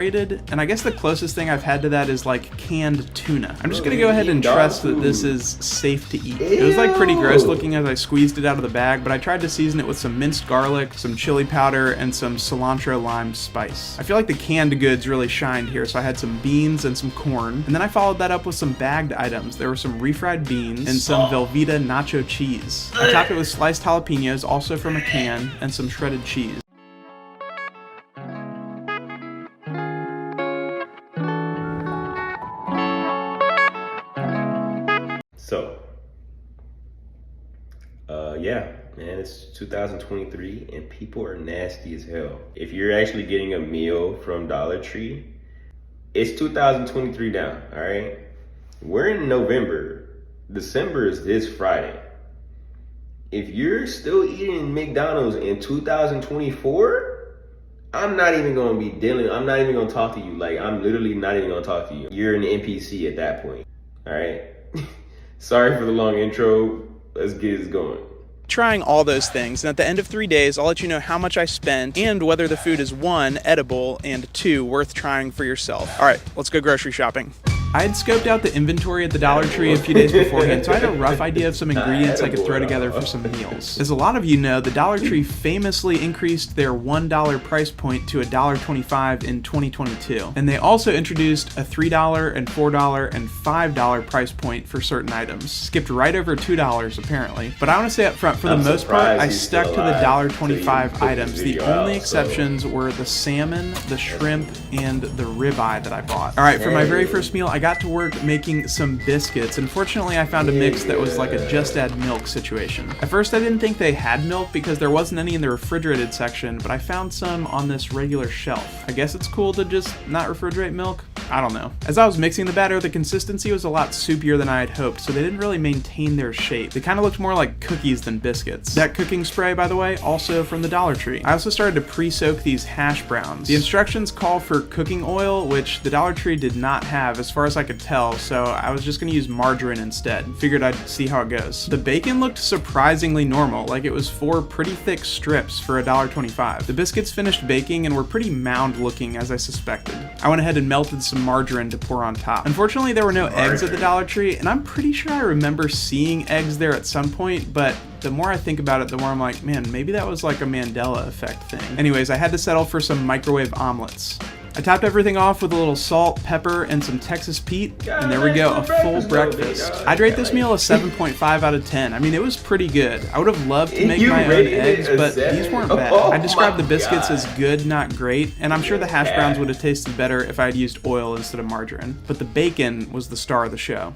And I guess the closest thing I've had to that is like canned tuna. I'm just gonna go ahead and trust that this is safe to eat. It was like pretty gross looking as I squeezed it out of the bag, but I tried to season it with some minced garlic, some chili powder, and some cilantro lime spice. I feel like the canned goods really shined here, so I had some beans and some corn, and then I followed that up with some bagged items. There were some refried beans and some Velveeta nacho cheese. I topped it with sliced jalapenos, also from a can, and some shredded cheese. So, yeah, man, it's 2023 and people are nasty as hell. If you're actually getting a meal from Dollar Tree, it's 2023 now, all right? We're in November. December is this Friday. If you're still eating McDonald's in 2024, I'm not even gonna be dealing, I'm not even gonna talk to you. Like, I'm literally not even gonna talk to you. You're an NPC at that point, all right? Sorry for the long intro. Let's get this going. Trying all those things, and at the end of 3 days, I'll let you know how much I spent and whether the food is 1, edible, and 2, worth trying for yourself. All right, let's go grocery shopping. I had scoped out the inventory at the Dollar Tree a few days beforehand, so I had a rough idea of some ingredients I could throw together for some meals. As a lot of you know, the Dollar Tree famously increased their $1 price point to $1.25 in 2022. And they also introduced a $3 and $4 and $5 price point for certain items. Skipped right over $2 apparently. But I want to say up front, for the most part, I stuck to the $1.25 items. The only exceptions were the salmon, the shrimp, and the ribeye that I bought. All right, for my very first meal, I got to work making some biscuits. Unfortunately, I found a mix that was like a just add milk situation. At first, I didn't think they had milk because there wasn't any in the refrigerated section, but I found some on this regular shelf. I guess it's cool to just not refrigerate milk. I don't know. As I was mixing the batter, the consistency was a lot soupier than I had hoped, so they didn't really maintain their shape. They kind of looked more like cookies than biscuits. That cooking spray, by the way, also from the Dollar Tree. I also started to pre-soak these hash browns. The instructions call for cooking oil, which the Dollar Tree did not have as far as I could tell, so I was just gonna use margarine instead. Figured I'd see how it goes. The bacon looked surprisingly normal, like it was 4 pretty thick strips for $1.25. The biscuits finished baking and were pretty mound looking as I suspected. I went ahead and melted some margarine to pour on top. Unfortunately, there were no eggs at the Dollar Tree, and I'm pretty sure I remember seeing eggs there at some point, but the more I think about it, the more I'm like, man, maybe that was like a Mandela effect thing. Anyways, I had to settle for some microwave omelets. I topped everything off with a little salt, pepper, and some Texas Pete, and there we go, a full breakfast. I'd rate this meal a 7.5 out of 10. I mean, it was pretty good. I would have loved to make my own eggs, but these weren't bad. I described the biscuits as good, not great, and I'm sure the hash browns would have tasted better if I had used oil instead of margarine. But the bacon was the star of the show.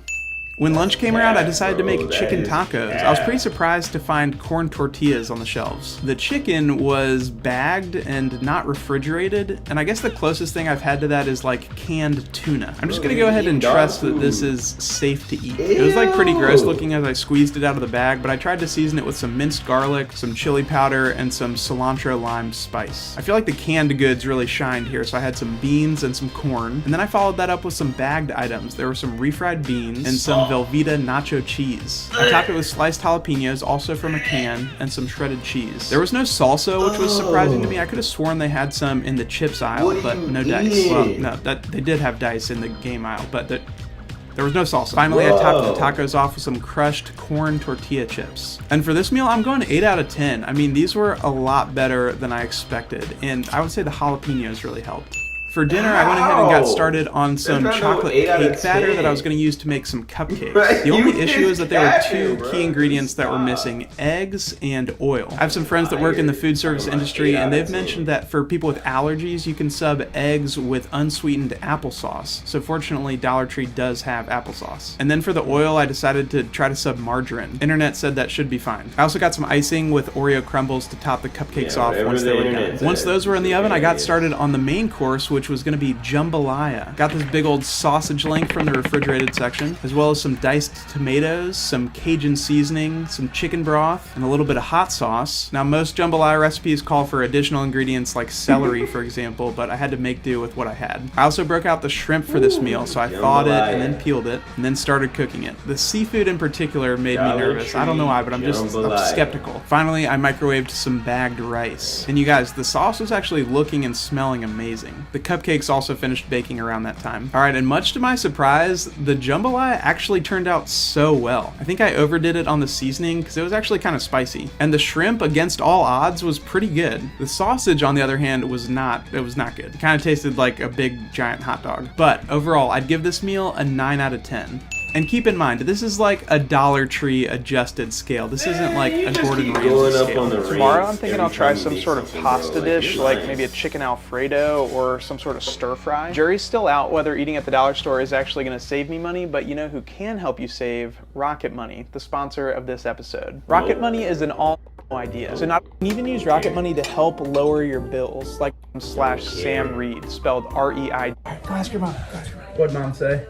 When lunch came around, I decided to make chicken tacos. I was pretty surprised to find corn tortillas on the shelves. The chicken was bagged and not refrigerated, and I guess the closest thing I've had to that is like canned tuna. I'm just gonna go ahead and trust that this is safe to eat. It was like pretty gross looking as I squeezed it out of the bag, but I tried to season it with some minced garlic, some chili powder, and some cilantro lime spice. I feel like the canned goods really shined here, so I had some beans and some corn, and then I followed that up with some bagged items. There were some refried beans and some Velveeta nacho cheese. I topped it with sliced jalapenos, also from a can, and some shredded cheese. There was no salsa, which was surprising to me. I could have sworn they had some in the chips aisle, but no dice. Well, no, they did have dice in the game aisle, but there was no salsa. Finally, I topped the tacos off with some crushed corn tortilla chips. And for this meal, I'm going 8 out of 10. I mean, these were a lot better than I expected, and I would say the jalapenos really helped. For dinner, I went ahead and got started on some chocolate cake batter that I was going to use to make some cupcakes. The only issue is that there were 2 key ingredients that were missing: eggs and oil. I have some friends that work in the food service industry, and they've mentioned that for people with allergies, you can sub eggs with unsweetened applesauce. So fortunately, Dollar Tree does have applesauce. And then for the oil, I decided to try to sub margarine. Internet said that should be fine. I also got some icing with Oreo crumbles to top the cupcakes off once they were done. Once those were in the oven, I got started on the main course, which was going to be jambalaya. Got this big old sausage link from the refrigerated section, as well as some diced tomatoes, some Cajun seasoning, some chicken broth, and a little bit of hot sauce. Now, most jambalaya recipes call for additional ingredients like celery, for example, but I had to make do with what I had. I also broke out the shrimp for this meal, so I thawed it and then peeled it, and then started cooking it. The seafood in particular made me nervous. I don't know why, but I'm skeptical. Finally, I microwaved some bagged rice. And you guys, the sauce was actually looking and smelling amazing. The cupcakes also finished baking around that time. All right, and much to my surprise, the jambalaya actually turned out so well. I think I overdid it on the seasoning because it was actually kind of spicy. And the shrimp, against all odds, was pretty good. The sausage, on the other hand, was not good. It kind of tasted like a big giant hot dog. But overall, I'd give this meal a 9 out of 10. And keep in mind, this is like a Dollar Tree adjusted scale. This isn't like a Gordon Ramsay scale. Tomorrow I'm thinking I'll try some sort of pasta dish, like maybe a chicken Alfredo or some sort of stir fry. Jury's still out whether eating at the dollar store is actually gonna save me money, but you know who can help you save? Rocket Money, the sponsor of this episode. Rocket Money is an all idea. So not even use Rocket Money to help lower your bills, like /Sam Reed, spelled R-E-I. Go ask your mom. What'd mom say?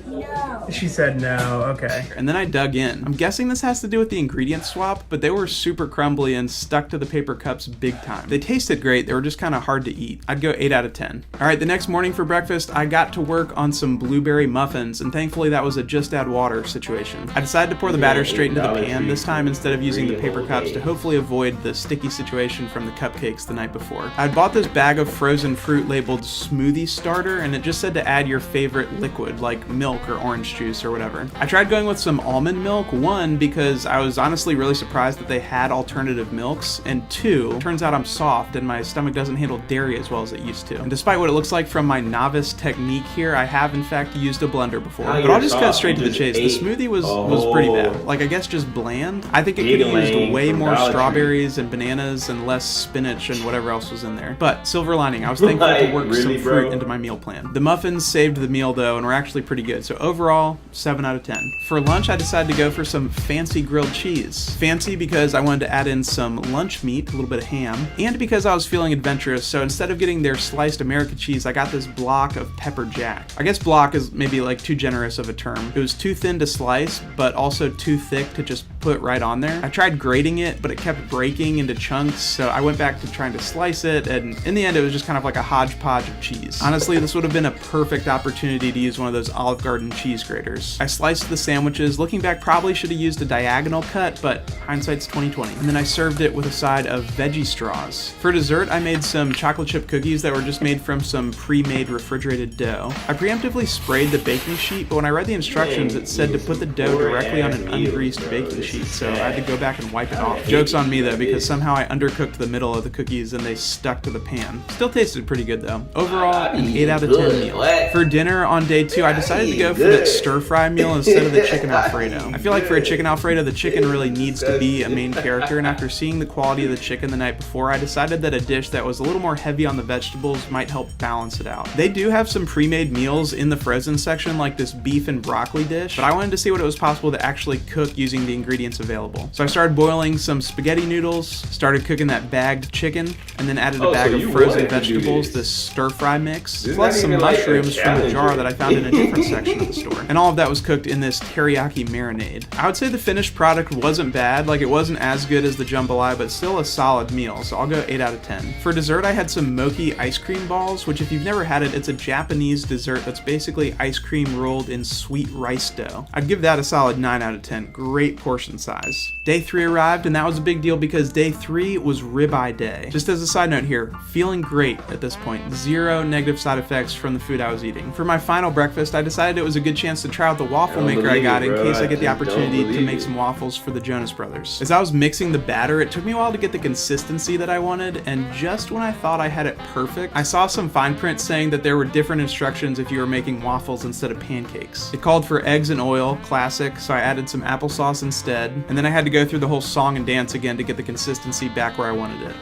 No. She said no, okay. And then I dug in. I'm guessing this has to do with the ingredient swap, but they were super crumbly and stuck to the paper cups big time. They tasted great, they were just kind of hard to eat. I'd go 8 out of 10. All right, the next morning for breakfast, I got to work on some blueberry muffins, and thankfully that was a just add water situation. I decided to pour the batter straight into the pan this time instead of using the paper cups to hopefully avoid the sticky situation from the cupcakes the night before. I'd bought this bag of frozen fruit labeled smoothie starter, and it just said to add your favorite liquid, like milk or orange juice or whatever. I tried going with some almond milk, one, because I was honestly really surprised that they had alternative milks, and two, turns out I'm soft and my stomach doesn't handle dairy as well as it used to. And despite what it looks like from my novice technique here, I have in fact used a blender before. But I'll just cut straight to the chase. The smoothie was pretty bad. Like, I guess just bland. I think it could have used way more strawberries and bananas and less spinach and whatever else was in there. But silver lining, I was thankful to work some fruit into my meal plan. The muffins saved the meal though, and were actually pretty good. So overall, 7 out of 10. For lunch, I decided to go for some fancy grilled cheese. Fancy because I wanted to add in some lunch meat, a little bit of ham, and because I was feeling adventurous, so instead of getting their sliced America cheese, I got this block of pepper jack. I guess block is maybe like too generous of a term. It was too thin to slice, but also too thick to just put right on there. I tried grating it, but it kept breaking into chunks, so I went back to trying to slice it, and in the end, it was just kind of like a hodgepodge of cheese. Honestly, this would have been a perfect opportunity to use one of those Olive Garden cheese graters. I sliced the sandwiches. Looking back, probably should have used a diagonal cut, but hindsight's 20/20. And then I served it with a side of veggie straws. For dessert, I made some chocolate chip cookies that were just made from some pre-made refrigerated dough. I preemptively sprayed the baking sheet, but when I read the instructions, it said to put the dough directly on an ungreased baking sheet, so I had to go back and wipe it off. Joke's on me though, because somehow I undercooked the middle of the cookies and they stuck to the pan. Still tasted pretty good though. Overall, an 8 out of 10 meal. For dinner on day 2, I decided to go for that stir fry meal instead of the chicken Alfredo. I feel like for a chicken Alfredo, the chicken really needs to be a main character, and after seeing the quality of the chicken the night before, I decided that a dish that was a little more heavy on the vegetables might help balance it out. They do have some pre-made meals in the frozen section, like this beef and broccoli dish, but I wanted to see what it was possible to actually cook using the ingredients available. So I started boiling some spaghetti noodles, started cooking that bagged chicken, and then added a bag of frozen vegetables, this stir-fry mix, plus some mushrooms from the jar that I found in a different section of the store. And all of that was cooked in this teriyaki marinade. I would say the finished product wasn't bad, like it wasn't as good as the jambalaya, but still a solid meal, so I'll go 8 out of 10. For dessert, I had some mochi ice cream balls, which if you've never had it, it's a Japanese dessert that's basically ice cream rolled in sweet rice dough. I'd give that a solid 9 out of 10. Great portion size. Day 3 arrived, and that was a big deal because day 3 was ribeye day. Just as a side note here, feeling great at this point. 0 negative side effects from the food I was eating. For my final breakfast, I decided it was a good chance to try out the waffle maker I got in case I get the opportunity to make some waffles for the Jonas Brothers. As I was mixing the batter, it took me a while to get the consistency that I wanted, and just when I thought I had it perfect, I saw some fine print saying that there were different instructions if you were making waffles instead of pancakes. It called for eggs and oil, classic, so I added some applesauce instead, and then I had to go through the whole song and dance again to get the consistency back where I wanted it.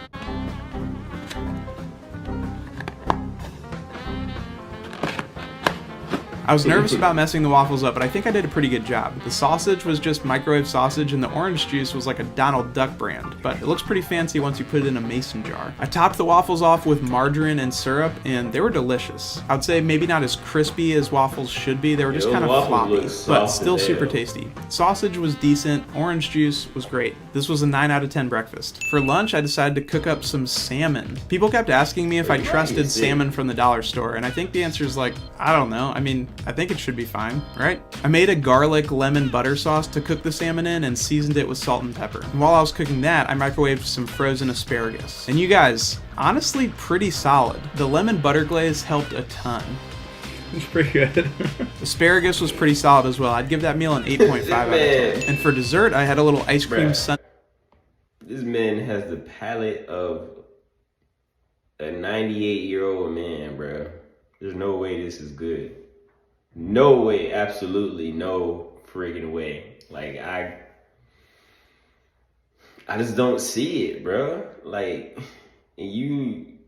I was nervous about messing the waffles up, but I think I did a pretty good job. The sausage was just microwave sausage, and the orange juice was like a Donald Duck brand, but it looks pretty fancy once you put it in a mason jar. I topped the waffles off with margarine and syrup, and they were delicious. I would say maybe not as crispy as waffles should be, they were just kind of floppy, but still super tasty. Sausage was decent, orange juice was great. This was a 9 out of 10 breakfast. For lunch, I decided to cook up some salmon. People kept asking me if I trusted salmon from the dollar store, and I think the answer is like, I don't know. I mean, I think it should be fine, right? I made a garlic lemon butter sauce to cook the salmon in and seasoned it with salt and pepper. And while I was cooking that, I microwaved some frozen asparagus. And you guys, honestly pretty solid. The lemon butter glaze helped a ton. It's pretty good. Asparagus was pretty solid as well. I'd give that meal an 8.5 out of 10. And for dessert, I had a little ice cream sundae. This man has the palate of a 98-year-old man, bro. There's no way this is good. No way, absolutely no friggin' way. Like, I just don't see it, bro. Like, you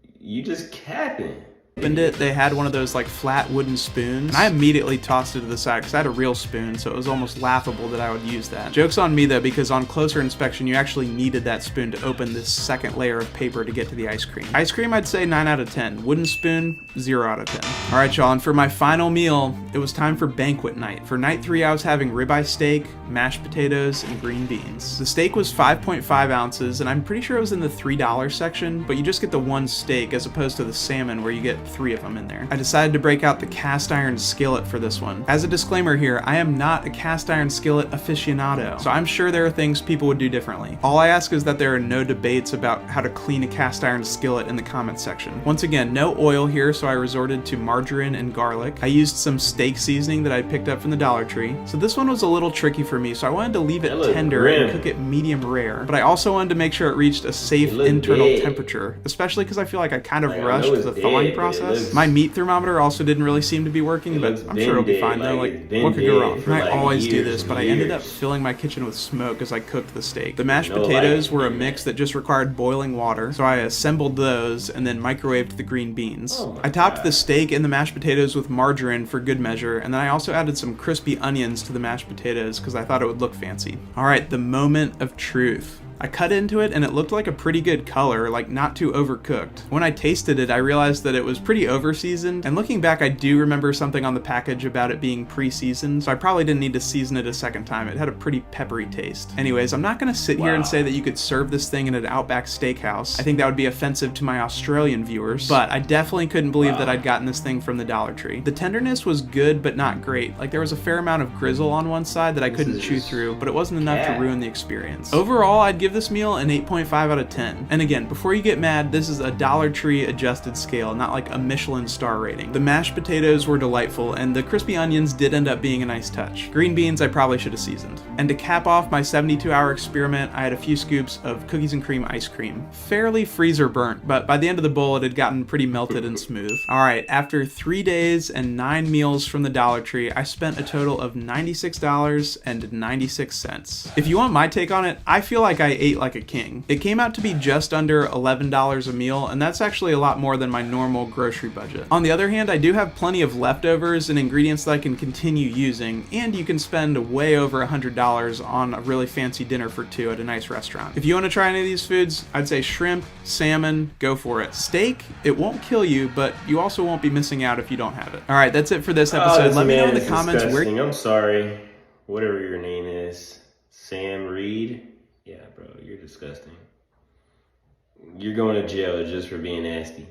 just capping. Opened it, they had one of those like flat wooden spoons. And I immediately tossed it to the side because I had a real spoon, so it was almost laughable that I would use that. Joke's on me though, because on closer inspection, you actually needed that spoon to open this second layer of paper to get to the ice cream. Ice cream, I'd say 9 out of 10. Wooden spoon, 0 out of 10. All right, y'all, and for my final meal, it was time for banquet night. For night 3, I was having ribeye steak, mashed potatoes, and green beans. The steak was 5.5 ounces, and I'm pretty sure it was in the $3 section, but you just get the one steak as opposed to the salmon where you get 3 of them in there. I decided to break out the cast iron skillet for this one. As a disclaimer here, I am not a cast iron skillet aficionado, so I'm sure there are things people would do differently. All I ask is that there are no debates about how to clean a cast iron skillet in the comments section. Once again, no oil here, so I resorted to margarine and garlic. I used some steak seasoning that I picked up from the Dollar Tree. So this one was a little tricky for me, so I wanted to leave it tender and cook it medium rare, but I also wanted to make sure it reached a safe internal temperature, especially because I feel like I kind of rushed the thawing process. My meat thermometer also didn't really seem to be working, but I'm sure it'll be fine though. Like, what could go wrong? I always do this, but I ended up filling my kitchen with smoke as I cooked the steak. The mashed potatoes were a mix that just required boiling water, so I assembled those and then microwaved the green beans. I topped the steak and the mashed potatoes with margarine for good measure, and then I also added some crispy onions to the mashed potatoes because I thought it would look fancy. All right, the moment of truth. I cut into it and it looked like a pretty good color, like not too overcooked. When I tasted it, I realized that it was pretty over-seasoned, and looking back, I do remember something on the package about it being pre-seasoned, so I probably didn't need to season it a second time. It had a pretty peppery taste. Anyways, I'm not gonna sit here and say that you could serve this thing in an Outback Steakhouse. I think that would be offensive to my Australian viewers, but I definitely couldn't believe that I'd gotten this thing from the Dollar Tree. The tenderness was good, but not great. Like, there was a fair amount of grizzle on one side that I couldn't chew through, but it wasn't enough to ruin the experience. Overall, I'd give this meal an 8.5 out of 10. And again, before you get mad, this is a Dollar Tree adjusted scale, not like a Michelin star rating. The mashed potatoes were delightful, and the crispy onions did end up being a nice touch. Green beans I probably should have seasoned. And to cap off my 72-hour experiment, I had a few scoops of cookies and cream ice cream. Fairly freezer burnt, but by the end of the bowl, it had gotten pretty melted and smooth. All right, after 3 days and 9 meals from the Dollar Tree, I spent a total of $96.96. If you want my take on it, I feel like I ate like a king. It came out to be just under $11 a meal, and that's actually a lot more than my normal grocery budget. On the other hand, I do have plenty of leftovers and ingredients that I can continue using, and you can spend way over $100 on a really fancy dinner for 2 at a nice restaurant. If you want to try any of these foods, I'd say shrimp, salmon, go for it. Steak, it won't kill you, but you also won't be missing out if you don't have it. All right, that's it for this episode. Let me know in the comments where... I'm sorry, whatever your name is, Sam Reed. Yeah, bro, you're disgusting. You're going to jail just for being nasty.